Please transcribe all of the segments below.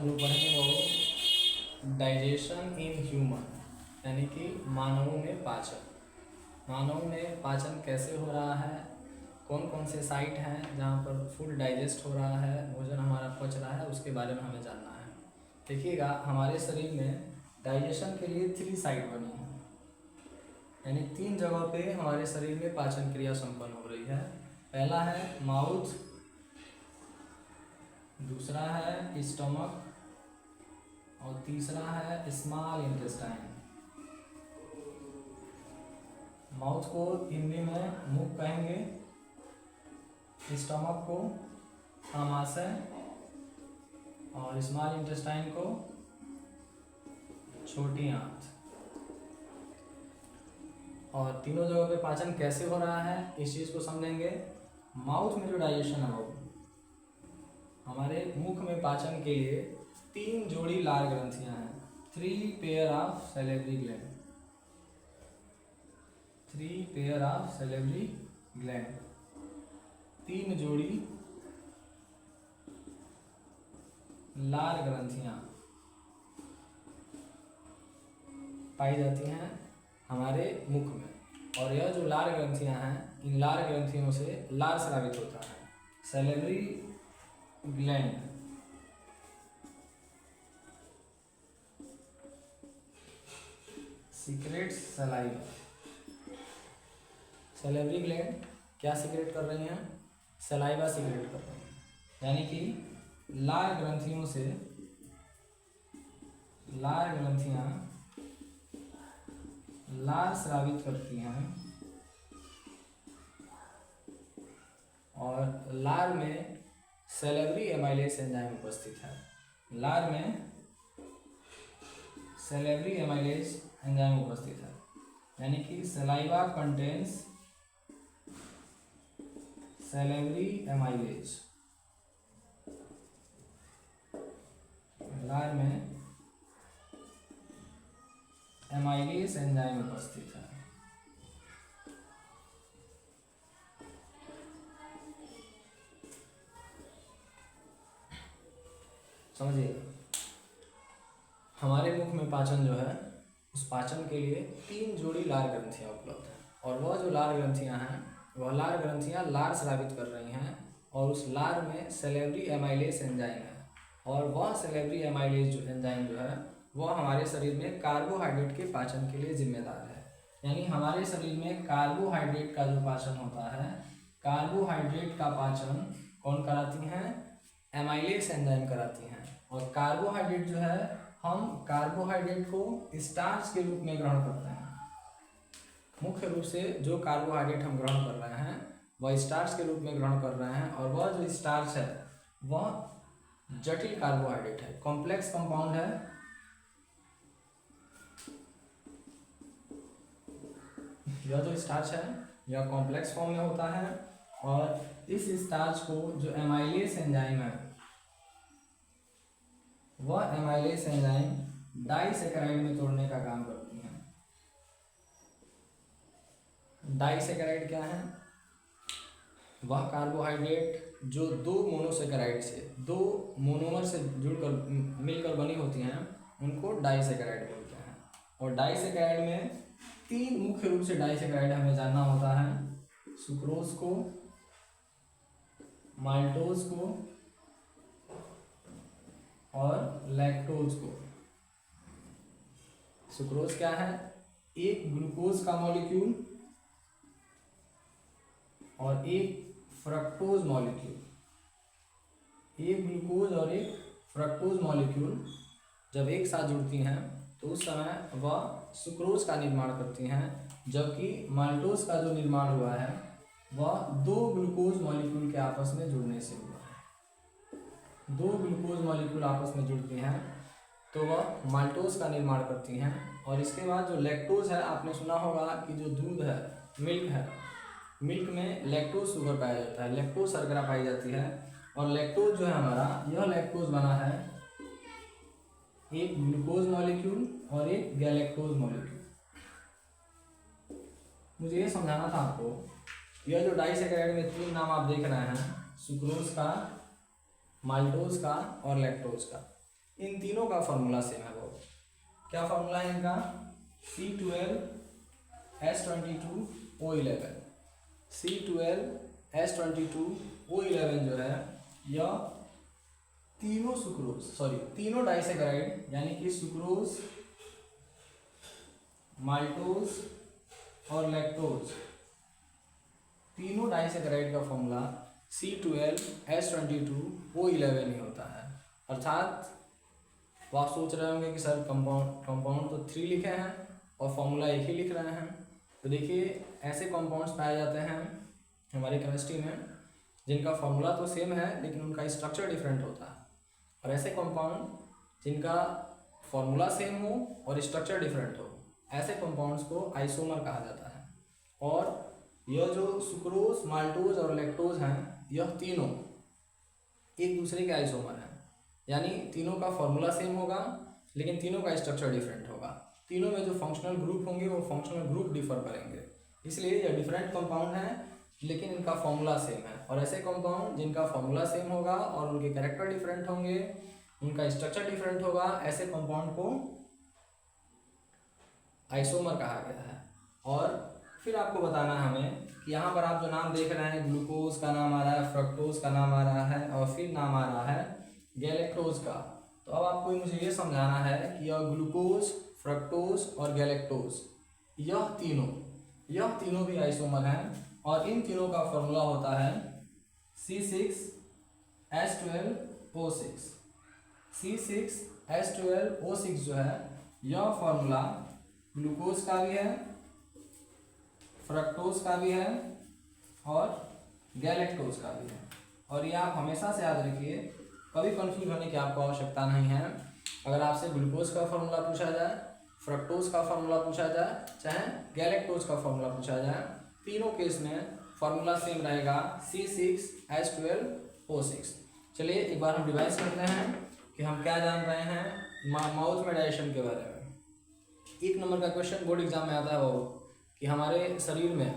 लोग पढ़ेंगे वो डाइजेशन इन ह्यूमन, यानी कि मानवों में पाचन। मानव में पाचन कैसे हो रहा है, कौन कौन से साइट हैं जहाँ पर फूड डाइजेस्ट हो रहा है, भोजन हमारा पच रहा है, उसके बारे में हमें जानना है। देखिएगा, हमारे शरीर में डाइजेशन के लिए 3 साइट बनी है, यानी 3 जगह पे हमारे शरीर में पाचन क्रिया संपन्न हो रही है। पहला है माउथ, दूसरा है स्टमक और तीसरा है स्मॉल इंटेस्टाइन। माउथ को हिंदी में मुख कहेंगे, स्टमक को आमाशय और स्मॉल इंटेस्टाइन को छोटी आंत। और तीनों जगह पे पाचन कैसे हो रहा है इस चीज़ को समझेंगे। माउथ में जो डाइजेशन है वो हमारे मुख में पाचन के लिए 3 जोड़ी लार ग्रंथियां हैं, 3 pair of salivary gland, 3 pair of salivary gland, 3 जोड़ी लार ग्रंथियां पाई जाती हैं हमारे मुख में। और यह जो लार ग्रंथियां हैं, इन लार ग्रंथियों से लार स्रावित होता है। Salivary gland secrets saliva. Salivary gland क्या सीक्रेट कर रही हैं? सलाइवा सीक्रेट कर रही हैं, यानी कि लार ग्रंथियों से लार ग्रंथियां लार स्रावित करती हैं और लार में सैलिवरी एमाइलेज एंजाइम उपस्थित है। लार में सैलिवरी एमाइलेज एंजाइम उपस्थित है, यानी कि सलाइवा कंटेन्स सैलिवरी एमाइलेज। लार में एमाइलेज एंजाइम उपस्थित है। समझिए, हमारे मुख में पाचन जो है, उस पाचन के लिए 3 जोड़ी लार ग्रंथियां उपलब्ध हैं। और वह जो लार ग्रंथियां हैं, वह लार ग्रंथियां लार स्रावित कर रही हैं और उस लार में सैलिवरी एमाइलेज एंजाइम है। और वह सैलिवरी एमाइलेज जो एंजाइम जो है, वह हमारे शरीर में कार्बोहाइड्रेट के पाचन के लिए जिम्मेदार है। यानी हमारे शरीर में कार्बोहाइड्रेट का जो पाचन होता है, कार्बोहाइड्रेट का पाचन कौन कराती हैं? एमाइलेज एंजाइम कराती हैं। और कार्बोहाइड्रेट जो है, हम कार्बोहाइड्रेट को स्टार्च के रूप में ग्रहण करते हैं। मुख्य रूप से जो कार्बोहाइड्रेट हम ग्रहण कर रहे हैं वह स्टार्च के रूप में ग्रहण कर रहे हैं। और वह जो स्टार्च है वह जटिल कार्बोहाइड्रेट है, कॉम्प्लेक्स कंपाउंड है। यह जो स्टार्च है यह कॉम्प्लेक्स फॉर्म में होता है और इस स्टार्च को जो एमाइलेज एंजाइम है, वह एमाइलेज एंजाइम डाइसैकेराइड में तोड़ने का काम करती हैं। डाइसैकेराइड क्या है? वह कार्बोहाइड्रेट जो 2 मोनोसैकेराइड से, 2 मोनोमर से जुड़कर मिलकर बनी होती हैं, उनको डाइसैकेराइड बोलते हैं। और डाइसैकेराइड में 3 मुख्य रूप से डाइसैकेराइड हमें जानना होता है: सुक्रोज को, माल्टोज को और लैक्टोज को। सुक्रोज क्या है? एक ग्लूकोज का मॉलिक्यूल और एक फ्रक्टोज मॉलिक्यूल। एक ग्लूकोज और एक फ्रक्टोज मॉलिक्यूल जब एक साथ जुड़ती हैं तो उस समय वह सुक्रोज का निर्माण करती हैं, जबकि माल्टोज का जो निर्माण हुआ है वह 2 ग्लूकोज मॉलिक्यूल के आपस में जुड़ने से हुआ है। 2 ग्लूकोज मॉलिक्यूल आपस में जुड़ती हैं तो वह माल्टोज का निर्माण करती हैं। और इसके बाद जो लैक्टोज है, आपने सुना होगा कि जो दूध है, मिल्क है, मिल्क में लैक्टोज शुगर पाया जाता है, लैक्टोज शर्करा पाई जाती है। और लैक्टोज जो है हमारा, यह लैक्टोज बना है एक ग्लूकोज मॉलिक्यूल और एक गैलेक्टोज मॉलिक्यूल। मुझे ये समझाना था आपको, यह जो डाइसैकेराइड में 3 नाम आप देख रहे हैं, सुक्रोज का, माल्टोज का और लैक्टोज का, इन तीनों का फॉर्मूला सेम है। वो क्या फॉर्मूला है इनका? C12H22O11। C12H22O11 जो है यह तीनों डाइसेकेराइड यानी कि सुक्रोज, माल्टोज और लैक्टोज, तीनों डाइसेकेराइड का फॉर्मूला C12H22O11 ही होता है। अर्थात वो आप सोच रहे होंगे कि सर कंपाउंड तो 3 लिखे हैं और फॉर्मूला एक ही लिख रहे हैं। तो देखिए ऐसे कंपाउंड्स पाए जाते हैं हमारी केमिस्ट्री में जिनका फॉर्मूला तो सेम है लेकिन उनका स्ट्रक्चर डिफरेंट होता है, और ऐसे कंपाउंड जिनका फॉर्मूला सेम हो और स्ट्रक्चर डिफरेंट हो, ऐसे कंपाउंड्स को आइसोमर कहा जाता है। और यह जो सुक्रोज, माल्टोज और लैक्टोज हैं, यह तीनों एक दूसरे के आइसोमर हैं, यानी तीनों का फॉर्मूला सेम होगा लेकिन तीनों का स्ट्रक्चर डिफरेंट होगा। तीनों में जो फंक्शनल ग्रुप होंगे वो फंक्शनल ग्रुप डिफर करेंगे, इसलिए यह डिफरेंट कंपाउंड हैं लेकिन इनका फॉर्मूला सेम है। और ऐसे कंपाउंड जिनका फॉर्मूला सेम होगा और उनके कैरेक्टर डिफरेंट होंगे, उनका स्ट्रक्चर डिफरेंट होगा, ऐसे कंपाउंड को आइसोमर कहा गया है। और फिर आपको बताना है हमें कि यहाँ पर आप जो नाम देख रहे हैं, ग्लूकोज का नाम आ रहा है, फ्रक्टोज का नाम आ रहा है और फिर नाम आ रहा है गैलेक्टोज का। तो अब आपको मुझे ये समझाना है कि यह ग्लूकोज, फ्रक्टोज और गैलेक्टोज यह तीनों भी आइसोमर हैं और इन तीनों का फॉर्मूला होता है C6H12O6। C6H12O6 जो है यह फॉर्मूला ग्लूकोज का भी है, फ्रक्टोज का भी है और गैलेक्टोज का भी है। और ये आप हमेशा से याद रखिए, कभी कंफ्यूज होने की आपको आवश्यकता नहीं है। अगर आपसे ग्लूकोज का फॉर्मूला पूछा जाए, फ्रक्टोज का फॉर्मूला पूछा जाए, चाहे गैलेक्टोज का फॉर्मूला पूछा जाए, तीनों केस में फॉर्मूला सेम रहेगा C6H12O6। चलिए एक बार हम रिवाइज करते हैं कि हम क्या जान रहे हैं माउथ में डाइजेशन के बारे में। 1 नंबर का क्वेश्चन बोर्ड एग्जाम में आता है वो कि हमारे शरीर में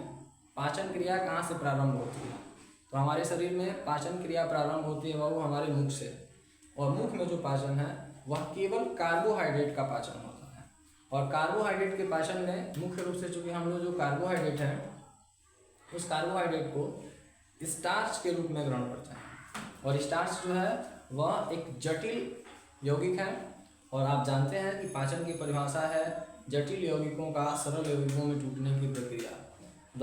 पाचन क्रिया कहाँ से प्रारंभ होती है। तो हमारे शरीर में पाचन क्रिया प्रारंभ होती है वो हमारे मुख से, और मुख में जो पाचन है वह केवल कार्बोहाइड्रेट का पाचन होता है। और कार्बोहाइड्रेट के पाचन में मुख्य रूप से चूँकि हम लोग जो कार्बोहाइड्रेट हैं उस कार्बोहाइड्रेट को स्टार्च के रूप में ग्रहण करते हैं, और स्टार्च जो है वह एक जटिल यौगिक है। और आप जानते हैं कि पाचन की परिभाषा है जटिल यौगिकों का सरल यौगिकों में टूटने की प्रक्रिया, the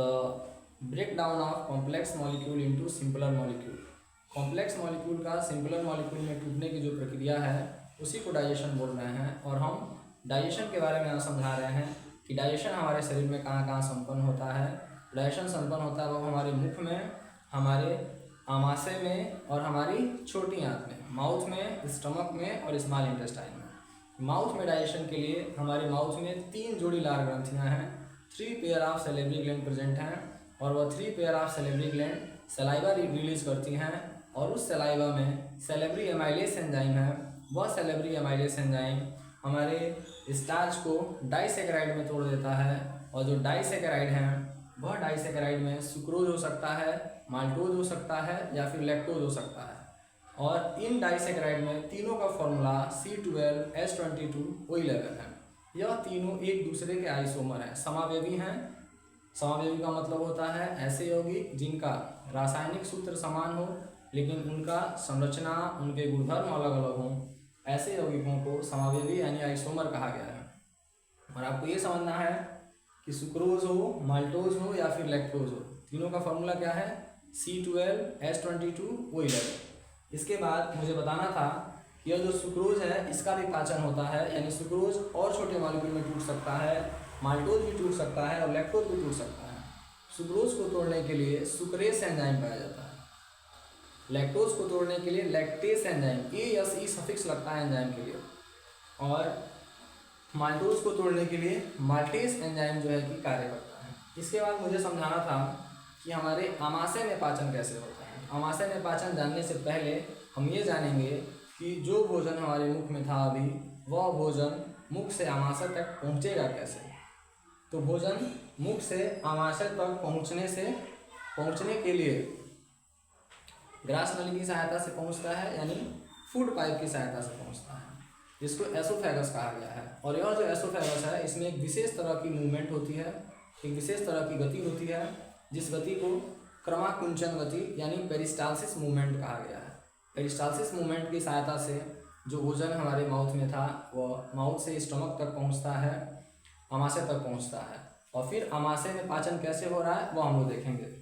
break down of complex molecule into simpler molecule. Complex molecule का सिंपलर मॉलिक्यूल में टूटने की जो प्रक्रिया है उसी को डाइजेशन बोल रहे हैं। और हम डाइजेशन के बारे में यहाँ समझा रहे हैं कि डाइजेशन हमारे शरीर में कहाँ कहाँ संपन्न होता है। डाइजेशन संपन्न होता है वो हमारे मुख में, हमारे आमाशय में और हमारी छोटी आंत में, माउथ में, स्टमक में और स्मॉल इंटेस्टाइन में। माउथ में डाइजेशन के लिए हमारे माउथ में 3 जोड़ी लार ग्रंथियाँ हैं, 3 pair of salivary gland present हैं, और वह 3 pair of salivary gland saliva release करती हैं। और उस सलाइवा में सैलिवरी एमाइलेज एंजाइम है, वह सैलिवरी एमाइलेज एंजाइम हमारे स्टार्च को डाइसेकेराइड में तोड़ देता है, और जो डाइसेकेराइड हैं वह डाइसेकेराइड में सुक्रोज हो सकता है, माल्टोज हो सकता है या फिर लैक्टोज हो सकता है। और इन डाइसेकेराइड में तीनों का फॉर्मूला C12H22O11 है। यह तीनों एक दूसरे के आइसोमर हैं, समावेवी हैं। समावेवी का मतलब होता है ऐसे यौगिक जिनका रासायनिक सूत्र समान हो लेकिन उनका संरचना, उनके गुणधर्म अलग अलग हों, ऐसे यौगिकों को समावेवी यानी आइसोमर कहा गया है। और आपको ये समझना है कि सुक्रोज हो, माल्टोज हो या फिर लैक्टोज हो, तीनों का फॉर्मूला क्या है? C12H22O11। इसके बाद मुझे बताना था कि यह जो सुक्रोज है इसका भी पाचन होता है, यानी सुक्रोज और छोटे मॉलिक्यूल में टूट सकता है, माल्टोज भी टूट सकता है और लैक्टोज भी टूट सकता है। सुक्रोज को तोड़ने के लिए सुक्रेस एंजाइम पाया जाता है, लैक्टोज को तोड़ने के लिए लैक्टेस एंजाइम, ASE सफिक्स लगता है एंजाइम के लिए, और माल्टोज को तोड़ने के लिए माल्टेस एंजाइम जो है कि कार्य करता है। इसके बाद मुझे समझाना था कि हमारे आमाशय में पाचन कैसे होता है। आमाशय में पाचन जानने से पहले हम ये जानेंगे कि जो भोजन हमारे मुख में था अभी, वह भोजन मुख से आमाशय तक पहुँचेगा कैसे। तो भोजन मुख से आमाशय तक पहुँचने के लिए ग्रास नली की सहायता से पहुँचता है, यानी फूड पाइप की सहायता से पहुँचता है। जिसको एसोफेगस कहा गया है। और यह जो एसोफेगस है इसमें एक विशेष तरह की मूवमेंट होती है, एक विशेष तरह की गति होती है, जिस गति को क्रमाकुंचन गति यानी पेरिस्टालसिस मूवमेंट कहा गया है। पेरिस्टालसिस मूवमेंट की सहायता से जो भोजन हमारे माउथ में था वह माउथ से स्टमक तक पहुंचता है, आमाशय तक पहुंचता है, और फिर आमाशय में पाचन कैसे हो रहा है वो हम लोग देखेंगे।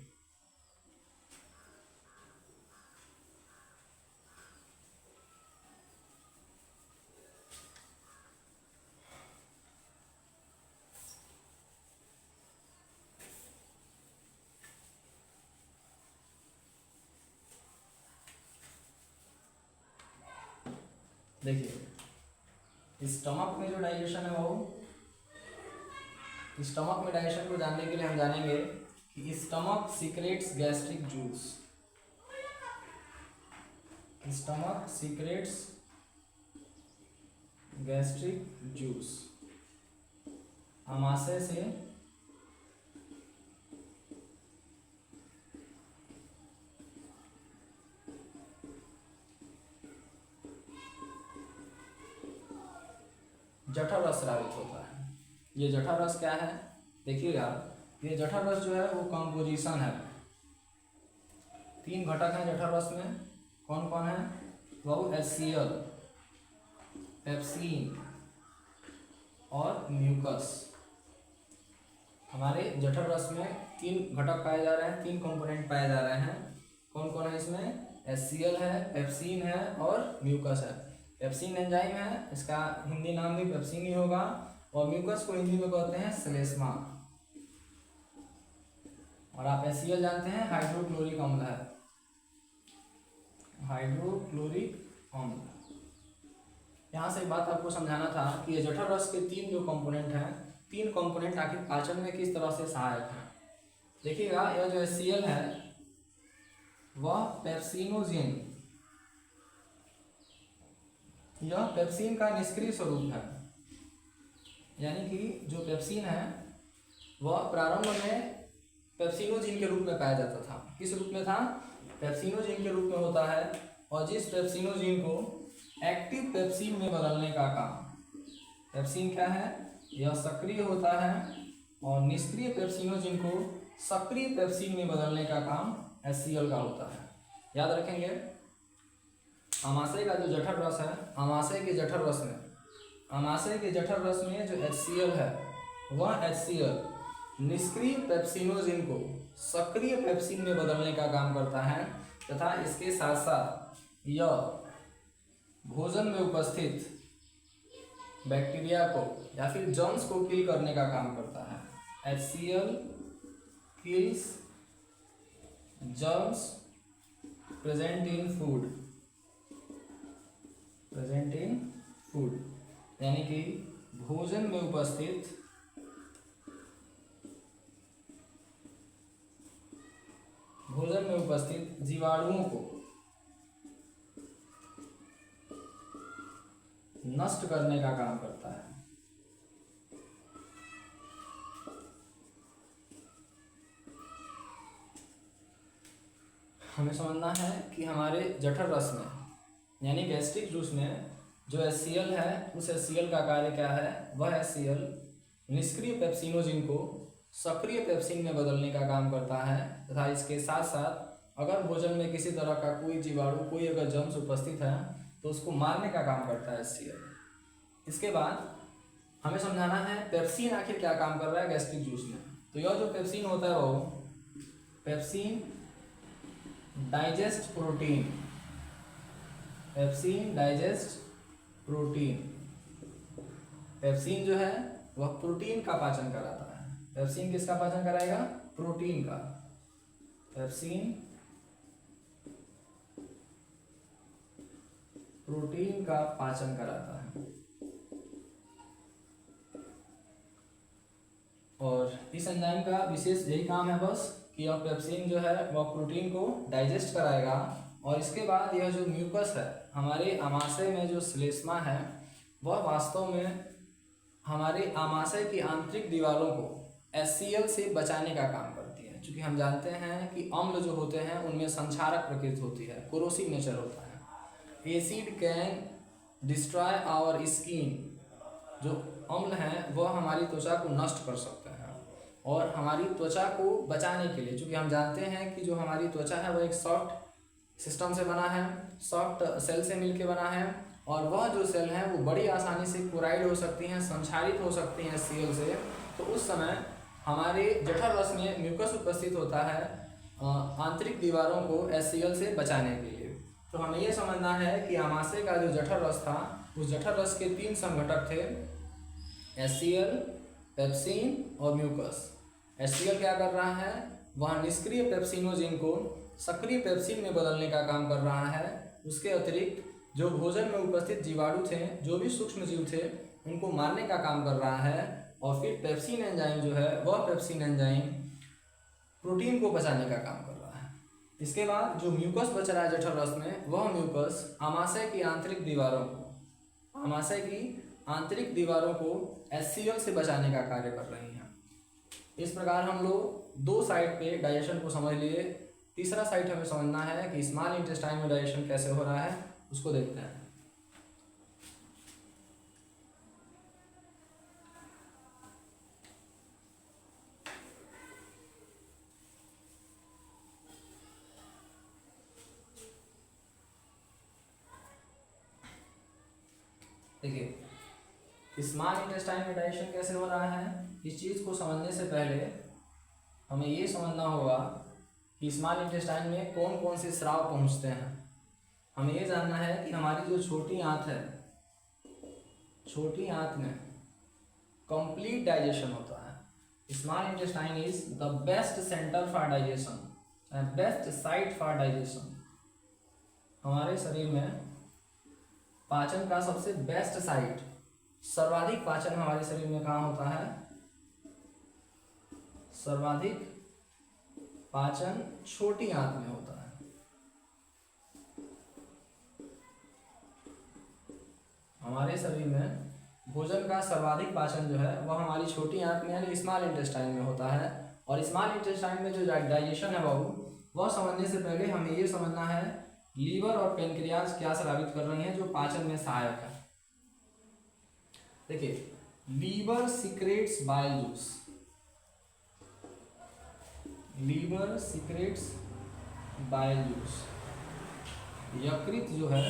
देखिए स्टमक में जो डाइजेशन है वो, स्टमक में डाइजेशन को जानने के लिए हम जानेंगे कि stomach secretes gastric juice. Stomach secretes gastric juice, आमाशय से जठर रस स्रावित होता है। ये जठर रस क्या है देखिएगा, ये जठर रस जो है वो कंपोजिशन है। 3 घटक हैं जठर रस में, कौन कौन है? वो HCl, पेप्सिन और म्यूकस। हमारे जठर रस में 3 घटक पाए जा रहे हैं, 3 कंपोनेंट पाए जा रहे हैं। कौन कौन है इसमें? HCl है, पेप्सिन है और म्यूकस है। पेप्सिन एंजाइम है, इसका हिंदी नाम भी पेप्सिन ही होगा, और म्यूकस को हिंदी में कहते हैं श्लेष्मा। और आप HCl जानते हैं हाइड्रोक्लोरिक अम्ल है, हाइड्रोक्लोरिक अम्ल। यहाँ से एक बात आपको समझाना था कि ये जठर रस के 3 जो कंपोनेंट हैं, 3 कंपोनेंट आखिर पाचन में किस तरह से सहायक हैं। देखिएगा यह जो HCl है वह पेप्सिनोजेन, यह पेप्सिन का निष्क्रिय स्वरूप है। यानी कि जो पेप्सिन है वह प्रारंभ में पेप्सिनोजिन के रूप में पाया जाता था। किस रूप में था? पेप्सिनोजिन के रूप में होता है। और जिस पेप्सिनोजिन को एक्टिव पेप्सिन में बदलने का काम, पेप्सिन क्या है? यह सक्रिय होता है, और निष्क्रिय पेप्सिनोजिन को सक्रिय पेप्सिन में बदलने का काम HCl का होता है। याद रखेंगे, आमाशय का जो जठर रस है, आमाशय के जठर रस में, आमाशय के जठर रस में जो HCl है वह HCl निष्क्रिय पेप्सिनोजिन को सक्रिय पेप्सिन में बदलने का काम करता है, तथा इसके साथ साथ यह भोजन में उपस्थित बैक्टीरिया को या फिर जर्म्स को किल करने का काम करता है। HCl kills germs present in food, present in food, यानी कि भोजन में उपस्थित जीवाणुओं को नष्ट करने का काम करता है। हमें समझना है कि हमारे जठर रस में यानी गैस्ट्रिक जूस में जो HCl है उस HCl का कार्य क्या है? वह HCl निष्क्रिय पेप्सिनोजिन को सक्रिय पेप्सिन में बदलने का काम करता है, तथा इसके साथ साथ अगर भोजन में किसी तरह का कोई जीवाणु, कोई अगर जर्म्स उपस्थित है तो उसको मारने का काम करता है HCl। इसके बाद हमें समझाना है पेप्सिन आखिर क्या काम कर रहा है गैस्ट्रिक जूस में। तो यह जो पेप्सिन होता है वो pepsin digest protein, pepsin digest protein. Pepsin जो है वह प्रोटीन का पाचन कराता है। पेप्सिन किसका पाचन कराएगा? प्रोटीन का। पेप्सिन प्रोटीन का पाचन कराता है। और इस एंजाइम का विशेष यही काम है बस कि यह पेप्सिन जो है वह प्रोटीन को डाइजेस्ट कराएगा, और इसके बाद यह जो म्यूकस है हमारे आमाशय में जो श्लेष्मा है वह वास्तव में हमारे आमाशय की आंतरिक दीवारों को HCl से बचाने का काम करती है। क्योंकि हम जानते हैं कि अम्ल जो होते हैं उनमें संक्षारक प्रकृति होती है, कोरोसिव नेचर होता है। Acid can destroy our skin, जो अम्ल हैं वह हमारी त्वचा को नष्ट कर सकते हैं। और हमारी त्वचा को बचाने के लिए, चूँकि हम जानते हैं कि जो हमारी त्वचा है वह एक सॉफ्ट सिस्टम से बना है, सॉफ्ट सेल से मिलके बना है, और वह जो सेल हैं वो बड़ी आसानी से क्लोराइड हो सकती हैं, संक्षारित हो सकती हैं HCl से। तो उस समय हमारे जठर रस में म्यूकस उपस्थित होता है आंतरिक दीवारों को HCl से बचाने के लिए। तो हमें ये समझना है कि आमाशय का जो जठर रस था, उस जठर रस के 3 संघटक थे, HCl, पेप्सिन और म्यूकस। HCl क्या कर रहा है, वह निष्क्रिय पेप्सिनोजिन को सक्रिय पेप्सिन में बदलने का काम कर रहा है। उसके अतिरिक्त जो भोजन में उपस्थित जीवाणु थे, जो भी सूक्ष्म जीव थे, उनको मारने का काम कर रहा है। और फिर पेप्सिन एंजाइम जो है, वह पेप्सिन एंजाइम प्रोटीन को बचाने का काम कर रहा है। इसके बाद जो म्यूकस बच रहा है जठर रस में, वह म्यूकस आमाशय की आंतरिक दीवारों को HCl से बचाने का कार्य कर रही हैं। इस प्रकार हम लोग 2 साइड पे डाइजेशन को समझ लिए। तीसरा साइड हमें समझना है कि स्मॉल इंटेस्टाइन में डाइजेशन कैसे हो रहा है, उसको देखते हैं। देखिए, स्मॉल इंटेस्टाइन में डाइजेशन कैसे हो रहा है, इस चीज़ को समझने से पहले हमें ये समझना होगा कि स्मॉल इंटेस्टाइन में कौन कौन से स्राव पहुंचते हैं। हमें ये जानना है कि हमारी जो छोटी आंत है, छोटी आंत में कंप्लीट डाइजेशन होता है। Small intestine is the best centre for digestion and best site for digestion. हमारे शरीर में पाचन का सबसे बेस्ट साइट, सर्वाधिक पाचन हमारे शरीर में कहाँ होता है, सर्वाधिक पाचन छोटी आंत में होता है। हमारे शरीर में भोजन का सर्वाधिक पाचन जो है वह हमारी छोटी आंत में यानी स्मॉल इंटेस्टाइन में होता है। और स्मॉल इंटेस्टाइन में जो डाइजेशन है बाबू, वह समझने से पहले हमें ये समझना है लीवर और पेनक्रियाज क्या स्रावित कर रही हैं जो पाचन में सहायक है। देखिए, liver secretes bile juice, liver secretes bile juice. यकृत जो है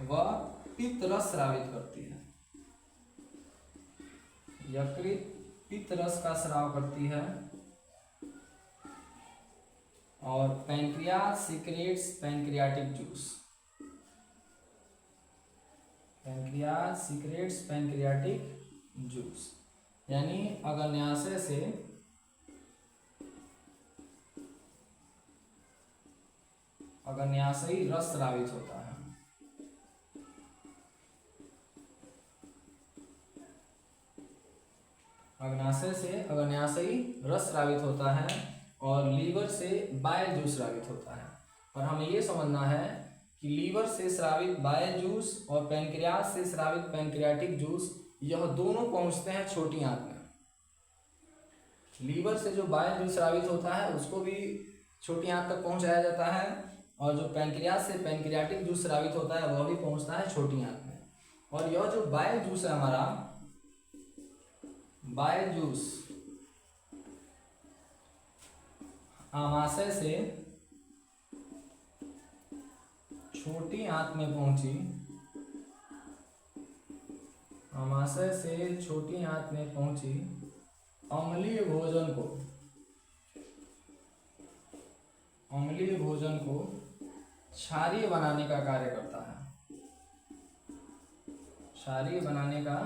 वह पित्त रस स्रावित करती है, यकृत पित्त रस का स्राव करती है। और pancreas secrets pancreatic juice, pancreas secrets pancreatic juice, यानी अग्न्याशय से अग्न्याशयी रस स्रावित होता है। अग्न्याशय से अग्न्याशयी रस स्रावित होता है और लीवर से बाइल जूस स्रावित होता है। और हमें ये समझना है कि लीवर से स्रावित बाइल जूस और पैंक्रियाज से स्रावित पैंक्रियाटिक जूस, यह दोनों पहुंचते हैं छोटी आंत में। लीवर से जो बाइल जूस स्रावित होता है उसको भी छोटी आंत तक पहुंचाया जाता है, और जो पैंक्रियाज से पैंक्रियाटिक जूस स्रावित होता है वह भी पहुंचता है छोटी आंत में। और यह जो बाइल जूस है हमारा, बाइल जूस आमाशय से छोटी आंत में पहुंची, आमाशय से छोटी आंत में पहुंची अम्लीय भोजन को क्षारीय बनाने का कार्य करता है, क्षारीय बनाने का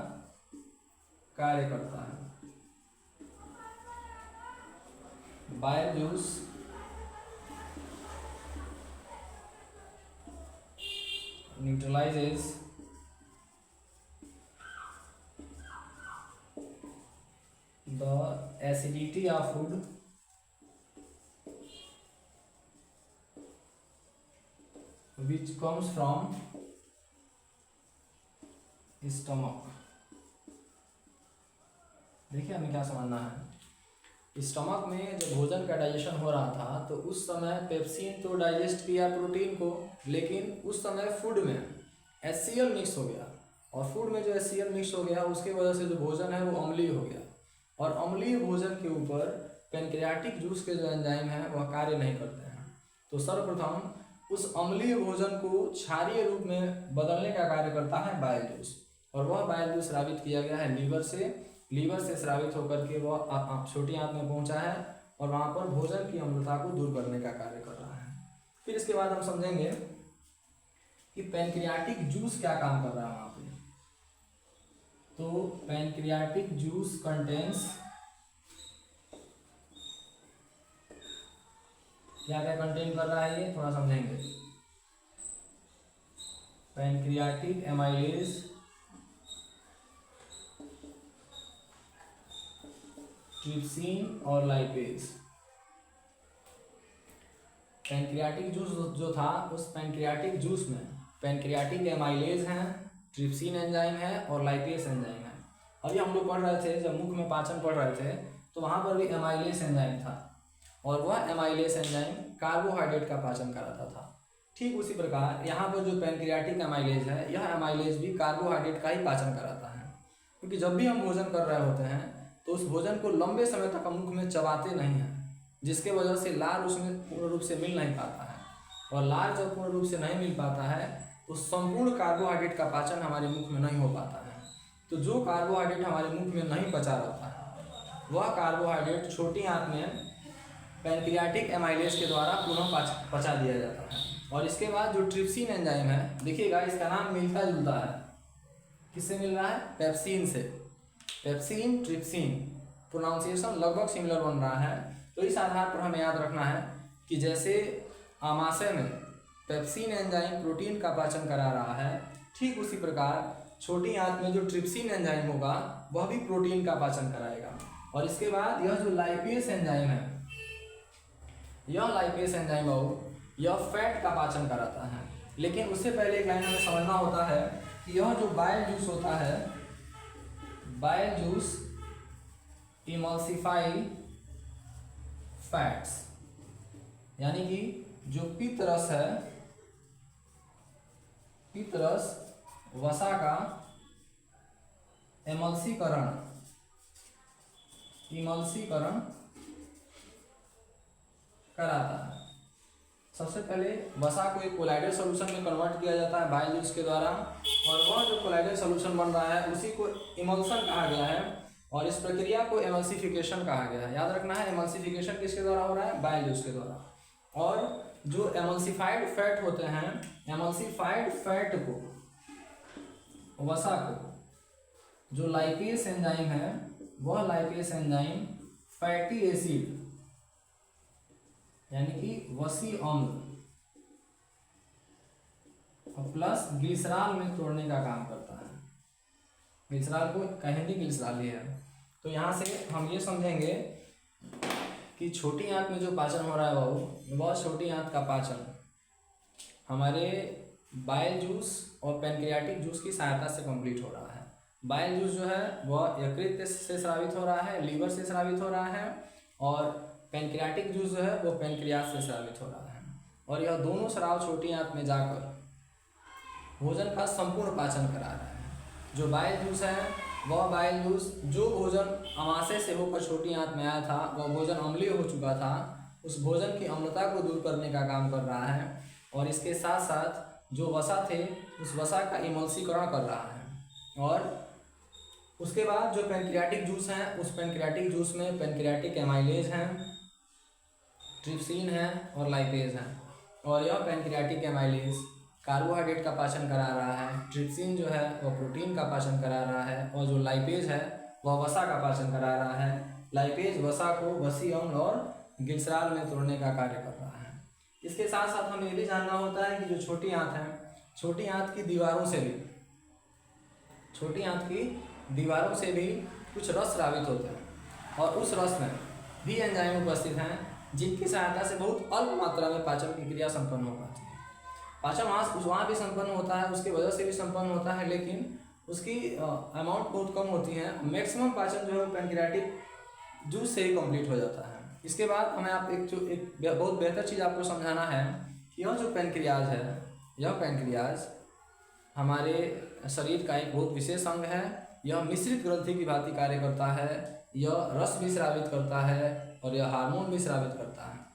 कार्य करता है। Bile juice neutralizes the acidity of food which comes from stomach। देखिए हमें क्या समझना है, स्टमक में जब भोजन का डाइजेशन हो रहा था तो उस समय पेप्सिन तो डाइजेस्ट किया प्रोटीन को, लेकिन उस समय फूड में HCl मिक्स हो गया, और फूड में जो HCl मिक्स हो गया उसके वजह से जो भोजन है वो अम्लीय हो गया, और अम्लीय भोजन के ऊपर पैनक्रियाटिक जूस के जो एंजाइम हैं वह कार्य नहीं करते हैं। तो सर्वप्रथम उस अम्लीय भोजन को क्षारीय रूप में बदलने का कार्य करता है बाइल जूस, और वह बाइल जूस स्रावित किया गया है लीवर से स्रावित होकर के वह छोटी आंत में पहुंचा है, और वहाँ पर भोजन की अम्लता को दूर करने का कार्य कर रहा है। फिर इसके बाद हम समझेंगे कि पैनक्रियाटिक जूस क्या काम कर रहा है वहाँ पे। तो पैनक्रियाटिक जूस कंटेन्स क्या क्या कंटेन कर रहा है, ये थोड़ा समझेंगे। पैनक्रियाटिक एमाइलेज, ट्रिप्सिन और लाइपेज। पैनक्रियाटिक जूस जो था उस पैनक्रियाटिक जूस में पैनक्रियाटिक एमाइलेज हैं, ट्रिप्सिन एंजाइम है और लाइपेज एंजाइम है। और ये हम लोग पढ़ रहे थे जब मुख में पाचन पढ़ रहे थे तो वहाँ पर भी एमाइलेज एंजाइम था, और वह एमाइलेज एंजाइम कार्बोहाइड्रेट का पाचन कराता था। ठीक उसी प्रकार यहाँ पर जो पैनक्रियाटिक एमाइलेज है, यह एमाइलेज भी कार्बोहाइड्रेट का ही पाचन कराता है, क्योंकि जब भी हम भोजन कर रहे होते हैं तो उस भोजन को लंबे समय तक हम मुख में चबाते नहीं हैं, जिसके वजह से लार उसमें पूर्ण रूप से मिल नहीं पाता है, और लार जब पूर्ण रूप से नहीं मिल पाता है तो संपूर्ण कार्बोहाइड्रेट का पाचन हमारे मुख में नहीं हो पाता है। तो जो कार्बोहाइड्रेट हमारे मुख में नहीं पचा रहता है वह कार्बोहाइड्रेट छोटी आंत में पैनक्रियाटिक एमाइलेज के द्वारा पुनः पचा दिया जाता है। और इसके बाद जो ट्रिप्सिन एंजाइम है, देखिएगा इसका नाम मिलता जुलता है, किससे मिल रहा है, पेप्सिन से। पेप्सिन ट्रिप्सिन प्रोनाउंसिएशन लगभग सिमिलर बन रहा है। तो इस आधार पर हमें याद रखना है कि जैसे आमाशय में पेप्सिन एंजाइम प्रोटीन का पाचन करा रहा है, ठीक उसी प्रकार छोटी आंत में जो ट्रिप्सिन एंजाइम होगा वह भी प्रोटीन का पाचन कराएगा। और इसके बाद यह जो लाइपेज एंजाइम है, यह लाइपेज एंजाइम यह फैट का पाचन कराता है। लेकिन उससे पहले एक लाइन हमें समझना होता है कि यह जो बाइल जूस होता है, बाइल जूस इमल्सिफाई फैट्स, यानी कि जो पित्तरस है, पित्तरस वसा का इमल्सीकरण कराता है। सबसे पहले वसा को एक कोलाइडल सॉल्यूशन में कन्वर्ट किया जाता है बाइल जूस के द्वारा, और वह जो कोलाइडल सॉल्यूशन बन रहा है उसी को इमल्सन कहा गया है, और इस प्रक्रिया को एमल्सिफिकेशन कहा गया है। याद रखना है एमल्सिफिकेशन किसके द्वारा हो रहा है, बाइल जूस के द्वारा। और जो एमल्सिफाइड फैट होते हैं, एमल्सिफाइड फैट को, वसा को, जो लाइपेज एंजाइम है वह लाइपेज एंजाइम फैटी एसिड यानी कि वसी अम्ल और प्लस ग्लिसरॉल में तोड़ने का काम करता है। ग्लिसरॉल को कहेंगे ग्लिसरॉल ही है। तो यहाँ से हम ये समझेंगे कि छोटी आंत में जो पाचन हो रहा है वह छोटी आंत का पाचन हमारे बाइल जूस और पैनक्रियाटिक जूस की सहायता से कंप्लीट हो रहा है। बाइल जूस जो है वह यकृत से स्रावित हो रहा है, लीवर से स्रावित हो रहा है, और पैनक्रियाटिक जूस जो है वो पैनक्रियाज से स्रावित हो रहा है। और यह दोनों स्राव छोटी आंत में जाकर भोजन का संपूर्ण पाचन करा रहा है। जो बाइल जूस है वह बाइल जूस जो भोजन अमाशय से होकर छोटी आंत में आया था, वह भोजन अम्लीय हो चुका था, उस भोजन की अम्लता को दूर करने का काम कर रहा है। और इसके साथ साथ जो वसा थे उस वसा का इमल्सीकरण कर रहा है। और उसके बाद जो पैनक्रियाटिक जूस हैं उस पैनक्रियाटिक जूस में पैनक्रियाटिक एमाइलेज हैं, ट्रिप्सिन है और लाइपेज हैं। और यह पैनक्रियाटिक एमाइलेज कार्बोहाइड्रेट का पाचन करा रहा है, ट्रिप्सिन जो है वह प्रोटीन का पाचन करा रहा है, और जो लाइपेज है वह वसा का पाचन करा रहा है। लाइपेज वसा को वसी अम्ल और ग्लिसरॉल में तोड़ने का कार्य कर रहा है। इसके साथ साथ हमें ये भी जानना होता है कि जो छोटी आंत है, छोटी आंत की दीवारों से भी, छोटी आंत की दीवारों से भी कुछ रस स्रावित होते हैं, और उस रस में भी एंजाइम उपस्थित हैं जिनकी सहायता से बहुत अल्प मात्रा में पाचन की क्रिया संपन्न हो पाती है। पाचन वहाँ भी संपन्न होता है, उसकी वजह से भी संपन्न होता है, लेकिन उसकी अमाउंट बहुत कम होती है। मैक्सिमम पाचन जो है पैनक्रियाटिक जूस से ही कंप्लीट हो जाता है। इसके बाद हमें आप एक बहुत बेहतर चीज़ आपको समझाना है कि यह जो पैनक्रियाज है, यह पैनक्रियाज हमारे शरीर का एक बहुत विशेष अंग है। यह मिश्रित ग्रंथि की भांति कार्य करता है। यह रस भी स्रावित करता है और यह हार्मोन भी स्रावित करता है।